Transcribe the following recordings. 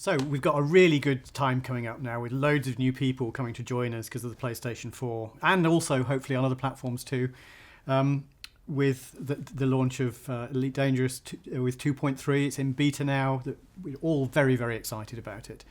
So we've got a really good time coming up now with loads of new people coming to join us because of the PlayStation 4 and also hopefully on other platforms too, with the launch of Elite Dangerous with 2.3. It's in beta now. We're all very, very excited about it.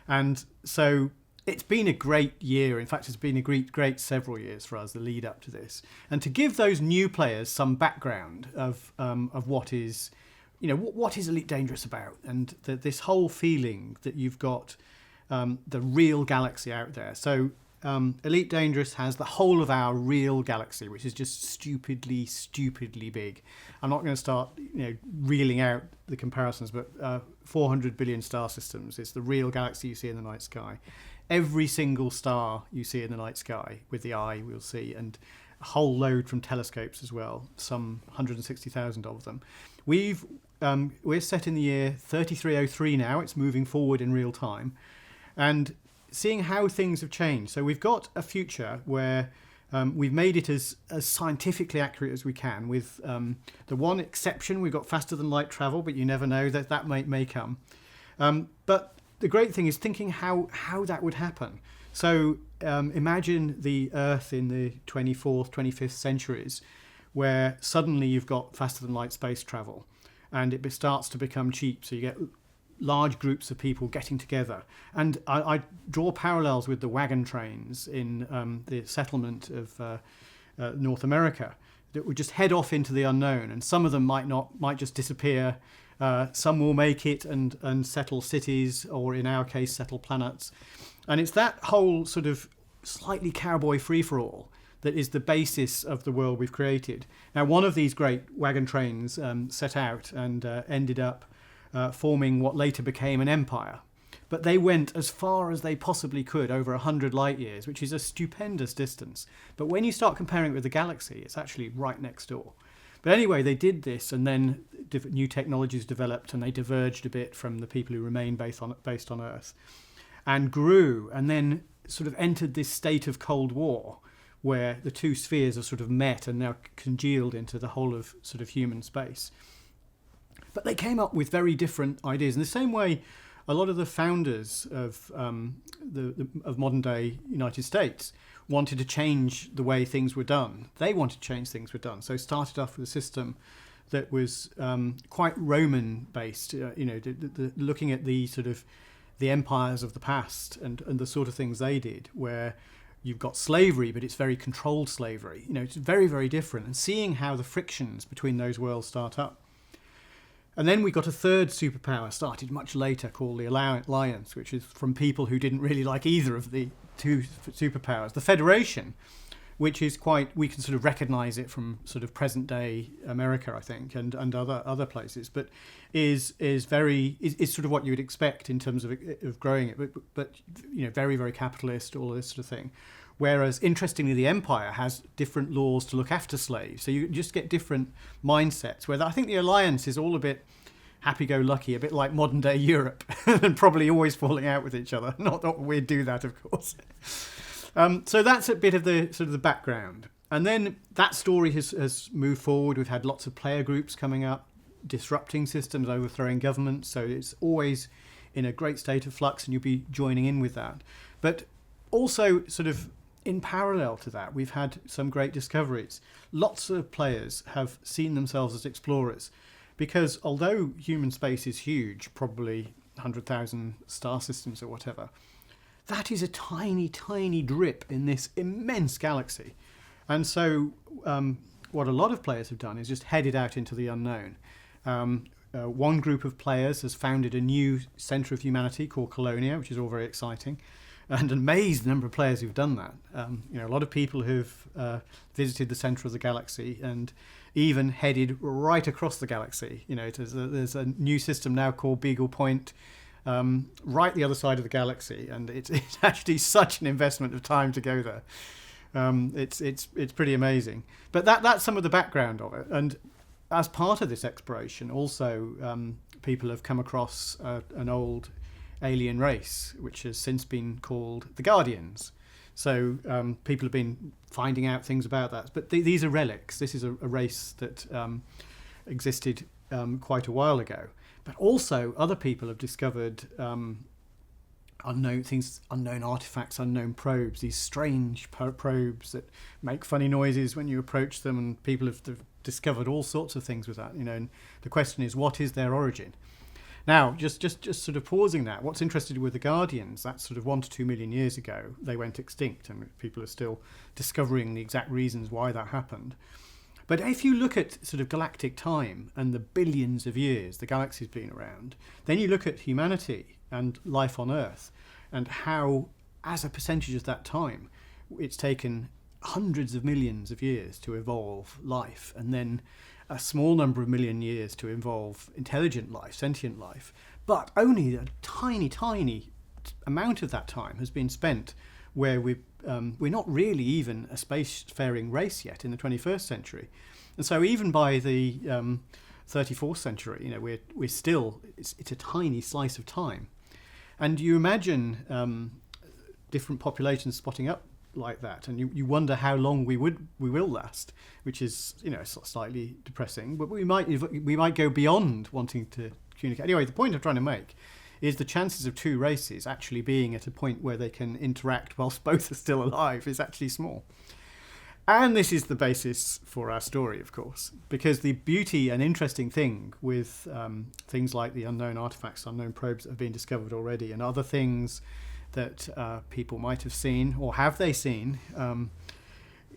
And so it's been a great year. In fact, it's been a great several years for us, the lead up to this. And to give those new players some background of what is... what is Elite Dangerous about? And this whole feeling that you've got the real galaxy out there. So Elite Dangerous has the whole of our real galaxy, which is just stupidly big. I'm not going to start reeling out the comparisons, but 400 billion star systems. It's the real galaxy you see in the night sky. Every single star you see in the night sky with the eye we'll see, and a whole load from telescopes as well, some 160,000 of them. We're set in the year 3303 now. It's moving forward in real time, and seeing how things have changed. So we've got a future where we've made it as scientifically accurate as we can, with the one exception, we've got faster than light travel, but you never know, that may come. But the great thing is thinking how that would happen. So imagine the Earth in the 24th, 25th centuries, where suddenly you've got faster than light space travel, and it starts to become cheap. So you get large groups of people getting together. And I draw parallels with the wagon trains in the settlement of North America that would just head off into the unknown. And some of them might just disappear. Some will make it and settle cities, or in our case, settle planets. And it's that whole sort of slightly cowboy free-for-all that is the basis of the world we've created. Now, one of these great wagon trains set out and ended up forming what later became an empire. But they went as far as they possibly could, over 100 light years, which is a stupendous distance. But when you start comparing it with the galaxy, it's actually right next door. But anyway, they did this, and then new technologies developed, and they diverged a bit from the people who remained based on Earth, and grew, and then sort of entered this state of Cold War, where the two spheres have sort of met and now congealed into the whole of sort of human space. But they came up with very different ideas. In the same way, a lot of the founders of of modern day United States wanted to change the way things were done. They wanted to change things were done. So started off with a system that was quite Roman based. Looking at the sort of the empires of the past and the sort of things they did, where you've got slavery, but it's very controlled slavery. It's very, very different. And seeing how the frictions between those worlds start up. And then we got a third superpower, started much later, called the Alliance, which is from people who didn't really like either of the two superpowers. The Federation, which is we can sort of recognise it from sort of present day America, I think, and other places, but is sort of what you would expect in terms of growing it, but very, very capitalist, all this sort of thing. Whereas, interestingly, the Empire has different laws to look after slaves. So you just get different mindsets. Where I think the Alliance is all a bit happy-go-lucky, a bit like modern-day Europe, and probably always falling out with each other. Not that we do that, of course. So that's a bit of the sort of the background. And then that story has moved forward. We've had lots of player groups coming up, disrupting systems, overthrowing governments. So it's always in a great state of flux, and you'll be joining in with that. But also sort of in parallel to that, we've had some great discoveries. Lots of players have seen themselves as explorers, because although human space is huge, probably 100,000 star systems or whatever, that is a tiny, tiny drip in this immense galaxy. And so what a lot of players have done is just headed out into the unknown. One group of players has founded a new centre of humanity called Colonia, which is all very exciting. And amazed the number of players who've done that. A lot of people who've visited the centre of the galaxy and even headed right across the galaxy. There's a new system now called Beagle Point, right the other side of the galaxy, and it's actually such an investment of time to go there. It's pretty amazing. But that's some of the background of it. And as part of this exploration, also people have come across an old alien race, which has since been called the Guardians. So people have been finding out things about that. But these are relics. This is a race that existed quite a while ago. But also other people have discovered unknown things, unknown artifacts, unknown probes, these strange probes that make funny noises when you approach them, and people have discovered all sorts of things with that, and the question is, what is their origin? Now, just sort of pausing that, what's interesting with the Guardians, that's sort of 1 to 2 million years ago, they went extinct, and people are still discovering the exact reasons why that happened. But if you look at sort of galactic time and the billions of years the galaxy's been around, then you look at humanity and life on Earth, and how, as a percentage of that time, it's taken hundreds of millions of years to evolve life, and then a small number of million years to evolve intelligent life, sentient life. But only a tiny amount of that time has been spent where we're not really even a spacefaring race yet in the 21st century. And so even by the 34th century, we're still, it's a tiny slice of time. And you imagine different populations spotting up like that, and you wonder how long we will last, which is slightly depressing. But we might go beyond wanting to communicate. Anyway, the point I'm trying to make is the chances of two races actually being at a point where they can interact whilst both are still alive is actually small. And this is the basis for our story, of course, because the beauty and interesting thing with things like the unknown artifacts, unknown probes that have been discovered already, and other things that people might have seen, or have they seen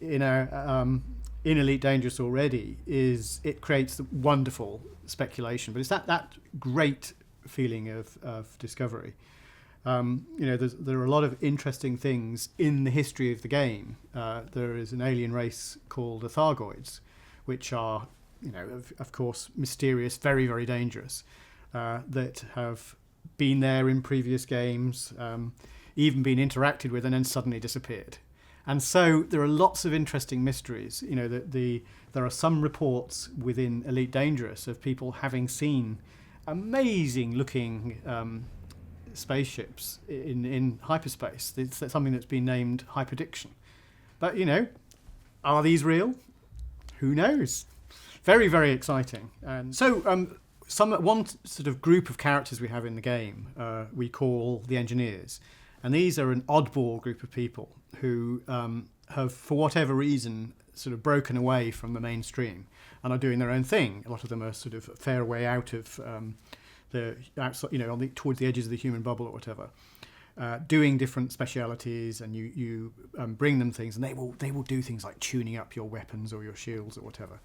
in Elite Dangerous already, is it creates wonderful speculation. But it's that great feeling of discovery. There are a lot of interesting things in the history of the game. There is an alien race called the Thargoids, which are, of course, mysterious, very, very dangerous, that have been there in previous games, even been interacted with and then suddenly disappeared. And so there are lots of interesting mysteries. There are some reports within Elite Dangerous of people having seen amazing looking spaceships in hyperspace. It's something that's been named hyperdiction. But, are these real? Who knows? Very, very exciting. And so one sort of group of characters we have in the game we call the Engineers. And these are an oddball group of people who have, for whatever reason, sort of broken away from the mainstream and are doing their own thing. A lot of them are sort of a fair way out of towards the edges of the human bubble or whatever, doing different specialities, and you bring them things, and they will do things like tuning up your weapons or your shields or whatever.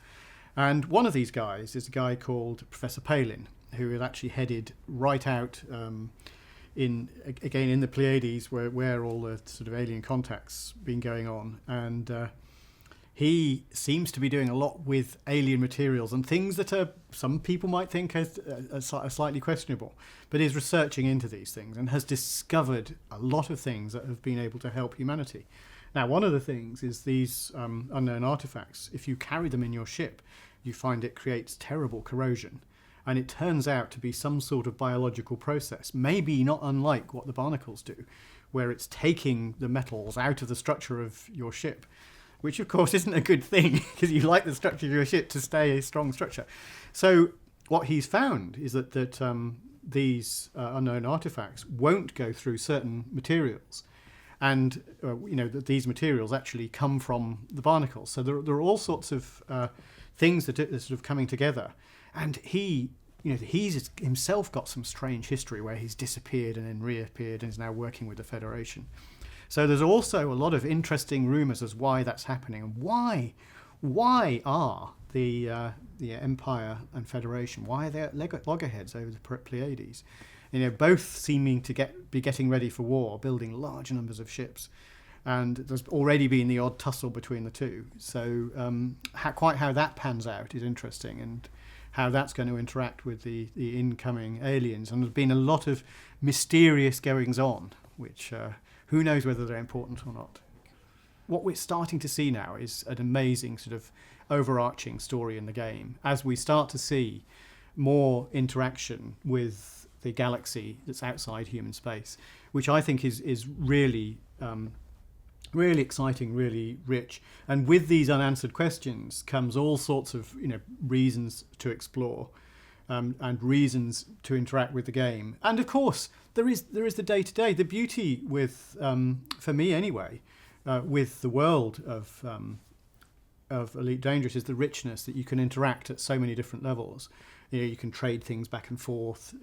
And one of these guys is a guy called Professor Palin, who is actually headed right out in the Pleiades, where all the sort of alien contacts been going on, and he seems to be doing a lot with alien materials and things that some people might think are slightly questionable, but is researching into these things and has discovered a lot of things that have been able to help humanity. Now, one of the things is these unknown artifacts. If you carry them in your ship, you find it creates terrible corrosion. And it turns out to be some sort of biological process, maybe not unlike what the barnacles do, where it's taking the metals out of the structure of your ship, which of course isn't a good thing, because you like the structure of your ship to stay a strong structure. So what he's found is that these unknown artifacts won't go through certain materials, and that these materials actually come from the barnacles. So there are all sorts of things that are sort of coming together. And he's himself got some strange history where he's disappeared and then reappeared and is now working with the Federation. So there's also a lot of interesting rumours as why that's happening, and why are the Empire and Federation, why are they at loggerheads over the Pleiades? Both seeming to be getting ready for war, building large numbers of ships. And there's already been the odd tussle between the two. So how that pans out is interesting, and how that's going to interact with the incoming aliens. And there's been a lot of mysterious goings-on, which who knows whether they're important or not. What we're starting to see now is an amazing sort of overarching story in the game, as we start to see more interaction with the galaxy that's outside human space, which I think is really really exciting, really rich. And with these unanswered questions comes all sorts of reasons to explore. and reasons to interact with the game. And of course, there is the day-to-day. The beauty with, for me anyway, with the world of Elite Dangerous is the richness that you can interact at so many different levels. You can trade things back and forth.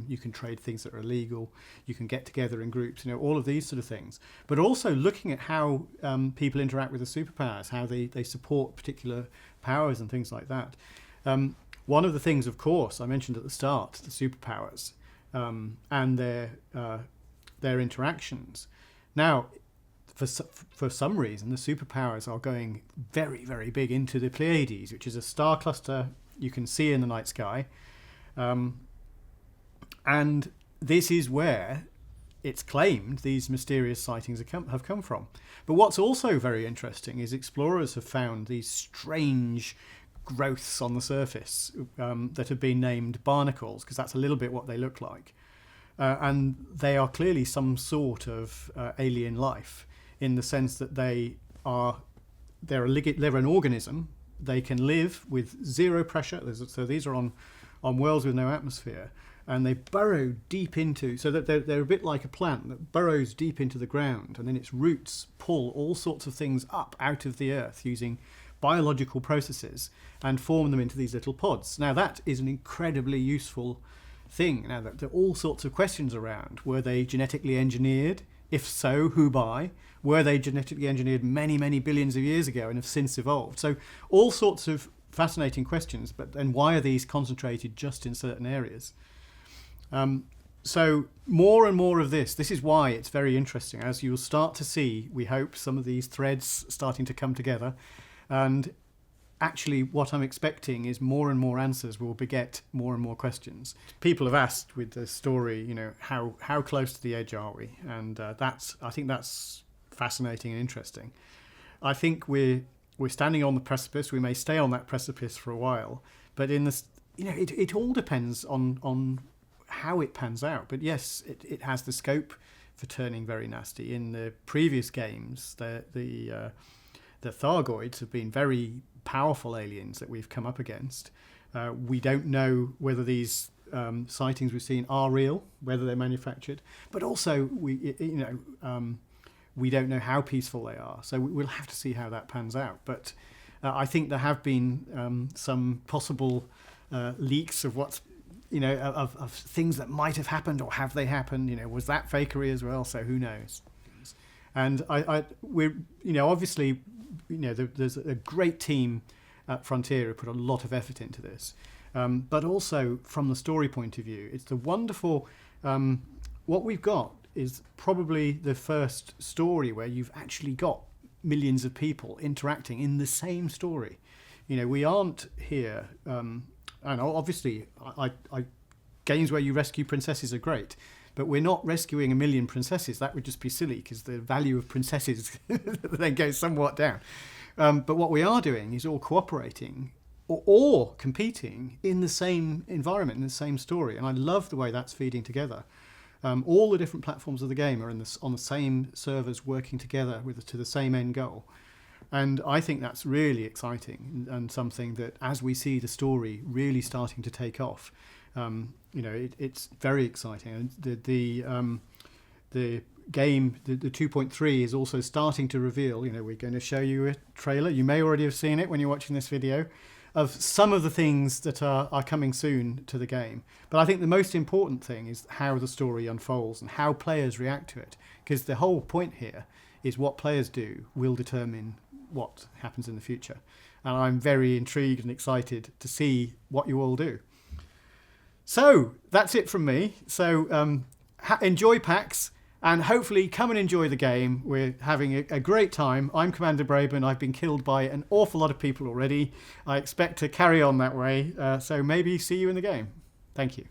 You can trade things that are illegal. You can get together in groups. All of these sort of things. But also looking at how people interact with the superpowers, how they support particular powers and things like that. One of the things, of course, I mentioned at the start, the superpowers and their interactions. Now, for some reason, the superpowers are going very, very big into the Pleiades, which is a star cluster you can see in the night sky. And this is where it's claimed these mysterious sightings have come from. But what's also very interesting is explorers have found these strange growths on the surface that have been named barnacles, because that's a little bit what they look like. And they are clearly some sort of alien life, in the sense that they're an organism. They can live with zero pressure. So these are on worlds with no atmosphere, and they burrow deep into, so that they're a bit like a plant that burrows deep into the ground, and then its roots pull all sorts of things up out of the earth using biological processes and form them into these little pods. Now that is an incredibly useful thing. Now there are all sorts of questions around. Were they genetically engineered? If so, who by? Were they genetically engineered many, many billions of years ago and have since evolved? So all sorts of fascinating questions, but then why are these concentrated just in certain areas? So more and more of this is why it's very interesting, as you'll start to see, we hope, some of these threads starting to come together. And actually what I'm expecting is more and more answers will beget more and more questions. People have asked with the story, how close to the edge are we? And I think that's fascinating and interesting. I think we're standing on the precipice. We may stay on that precipice for a while, but in this, it all depends on how it pans out. But yes, it has the scope for turning very nasty. In the previous games, the Thargoids have been very powerful aliens that we've come up against. We don't know whether these sightings we've seen are real, whether they're manufactured, but also we don't know how peaceful they are. So we'll have to see how that pans out. But I think there have been some possible leaks of what's of things that might have happened, or have they happened? Was that fakery as well? So who knows? And we're obviously. There's a great team at Frontier who put a lot of effort into this. But also, from the story point of view, it's the wonderful... what we've got is probably the first story where you've actually got millions of people interacting in the same story. We aren't here... and obviously, games where you rescue princesses are great. But we're not rescuing 1 million princesses. That would just be silly, because the value of princesses then goes somewhat down. But what we are doing is all cooperating or competing in the same environment, in the same story. And I love the way that's feeding together. All the different platforms of the game are on the same servers, working together to the same end goal. And I think that's really exciting, and something that, as we see the story really starting to take off, it's very exciting. And the game, the 2.3 is also starting to reveal, we're going to show you a trailer. You may already have seen it when you're watching this video, of some of the things that are coming soon to the game. But I think the most important thing is how the story unfolds and how players react to it. Because the whole point here is what players do will determine what happens in the future. And I'm very intrigued and excited to see what you all do. So that's it from me. So enjoy PAX, and hopefully come and enjoy the game. We're having a great time. I'm Commander Braben. I've been killed by an awful lot of people already. I expect to carry on that way. So maybe see you in the game. Thank you.